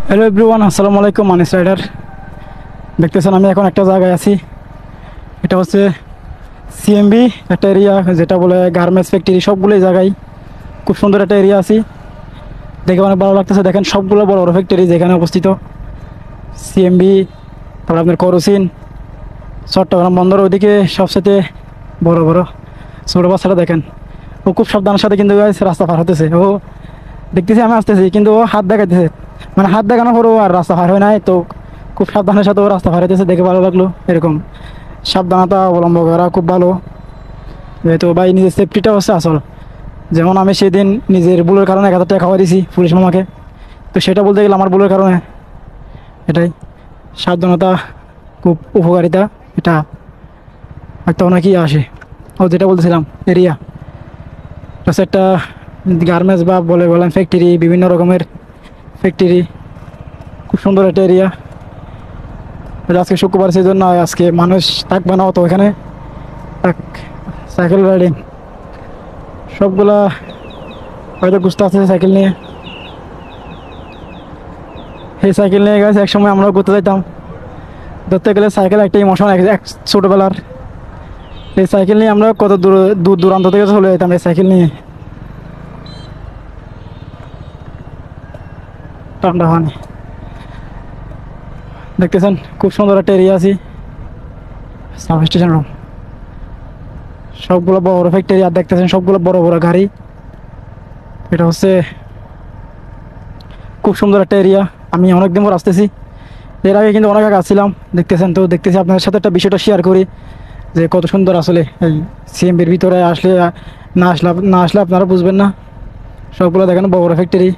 Hello everyone, আসসালামু আলাইকুম। মানিস rider দেখতেছেন আমি এখন একটা জায়গায় আছি। এটা হচ্ছে সিএমবি একটা এরিয়া, যেটা বলে গার্মেন্টস ফ্যাক্টরি। সবগুলোই জায়গায় খুব সুন্দর একটা এরিয়া আছি, দেখে অনেক ভালো লাগতেছে। দেখেন সবগুলো বড় বড় ফ্যাক্টরি যেখানে অবস্থিত। সিএমবি, তারপর আপনার করসিন, চট্টগ্রাম বন্দর ওইদিকে সবসাথে বড় বড়। ছোটো বাচ্চাটা দেখেন, ও খুব সাবধানের সাথে কিন্তু guys রাস্তা পার হতেছে। ও দেখতেছি আমি আসতেছি, কিন্তু ও হাত দেখাইতেছে, মানে হাত দেখানোর পর ও আর রাস্তা পার হয় নাই। তো খুব সাবধানের সাথে ও রাস্তা পার হইতেছে, দেখে ভালো লাগলো। এরকম সাবধানতা অবলম্বন করা খুব ভালো, যেহেতু ভাই নিজের সেফটিটা হচ্ছে আসল। যেমন আমি সেদিন নিজের ভুলের কারণে 1000 টাকা খাওয়া দিয়েছি পুলিশ মামাকে, তো সেটা বলতে গেলে আমার ভুলের কারণে। এটাই সাবধানতা, খুব উপকারিতা এটা। হয়তো অনেকেই আসে। ও যেটা বলতেছিলাম এরিয়া, প্লাস একটা গার্মেন্টস বা বলেন ফ্যাক্টরি, বিভিন্ন রকমের ফ্যাক্টরি। খুব সুন্দর একটা এরিয়া। আজকে শুক্রবার, সেই জন্য আজকে মানুষ থাকবে না অত এখানে। থাক, সাইকেল রাইডিং সবগুলা হয়তো ঘুরতে আসছে সাইকেল নিয়ে। এই সাইকেল নিয়ে গেছে একসময় আমরাও ঘুরতে যাইতাম। ধরতে গেলে সাইকেল একটা ইমোশন, এক ছোটোবেলার। এই সাইকেল নিয়ে আমরা কত দূর দূর দূরান্ত থেকে চলে যেতাম এই সাইকেল নিয়ে। ঠান্ডা পানি দেখতেছেন, খুব সুন্দর একটা এরিয়া আছি। সাব স্টেশন রুম, সবগুলো বড় বড় ফ্যাক্টরি, আর দেখতেছেন সবগুলো বড় বড় গাড়ি। এটা হচ্ছে খুব সুন্দর একটা এরিয়া। আমি অনেকদিন পর আসতেছি, এর আগে কিন্তু অনেক আগে আসছিলাম। দেখতেছেন, তো দেখতেছি আপনাদের সাথে একটা বিষয়টা শেয়ার করি, যে কত সুন্দর আসলে এই সিএমবির ভিতরে আসলে। না আসলে আপনারা বুঝবেন না। সবগুলো দেখেন বড় বড় ফ্যাক্টরি।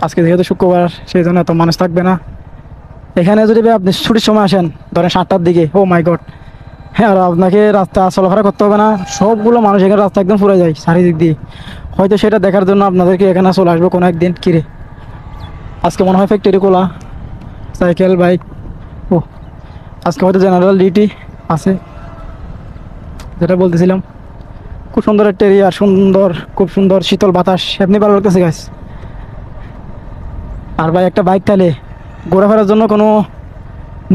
আজকে যেহেতু শুক্রবার, সেই জন্য এত মানুষ থাকবে না এখানে। যদি ভাই আপনি ছুটির সময় আসেন, ধরেন 7টার দিকে, ও মাই গড, হ্যাঁ, আর আপনাকে রাস্তা চলাফেরা করতে হবে না। সবগুলো মানুষ এখানে রাস্তা একদম পুরো যায় চারিদিক দিয়ে। হয়তো সেটা দেখার জন্য আপনাদেরকে এখানে চলে আসবো কোনো একদিন। কিরে, আজকে মনে হয় ফ্যাক্টরি খোলা, সাইকেল বাইক। ও, আজকে হয়তো জেনারেল ডিউটি আছে। যেটা বলতেছিলাম, খুব সুন্দর একটা এরিয়া, সুন্দর, খুব সুন্দর শীতল বাতাস, এমনি ভালো লাগতেছে গাছ। আর ভাই একটা বাইক তাহলে ঘোরাফেরার জন্য কোনো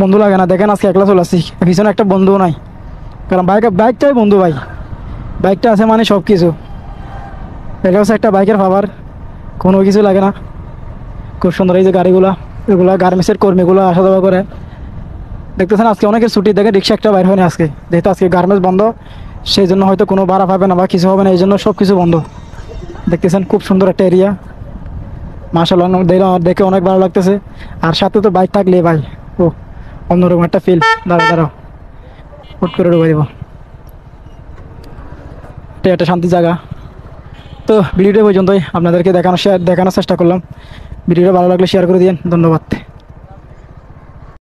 বন্ধু লাগে না। দেখেন আজকে একলা চলে আসছি, পিছনে একটা বন্ধুও নাই। কারণ বাইকটাই বন্ধু ভাই। বাইকটা আছে মানে সব কিছু। এটা হচ্ছে একটা বাইকের পাওয়ার, কোনো কিছু লাগে না। খুব সুন্দর এই যে গাড়িগুলা, এগুলা গার্মেন্টসের কর্মীগুলো আসা যাওয়া করে। দেখতেছেন আজকে অনেকের ছুটি, দেখে রিক্সা একটা বাইর হয়নি আজকে, যেহেতু আজকে গার্মেন্টস বন্ধ। সেই জন্য হয়তো কোনো ভাড়া পাবে না বা কিছু হবে না, এই জন্য সব কিছু বন্ধ। দেখতেছেন খুব সুন্দর একটা এরিয়া, মাশাআল্লাহ। দেখে অনেক ভালো লাগতেছে। আর সাথে তো বাইক থাকলে ভাই, ও অন্যরকম একটা ফিল। দাঁড়াও দাঁড়াও, হুট করে ঢুকে দিব। এটা একটা শান্তি জায়গা। তো ভিডিওটা পর্যন্তই আপনাদেরকে দেখানোর চেষ্টা করলাম। ভিডিওটা ভালো লাগলে শেয়ার করে দিন। ধন্যবাদ।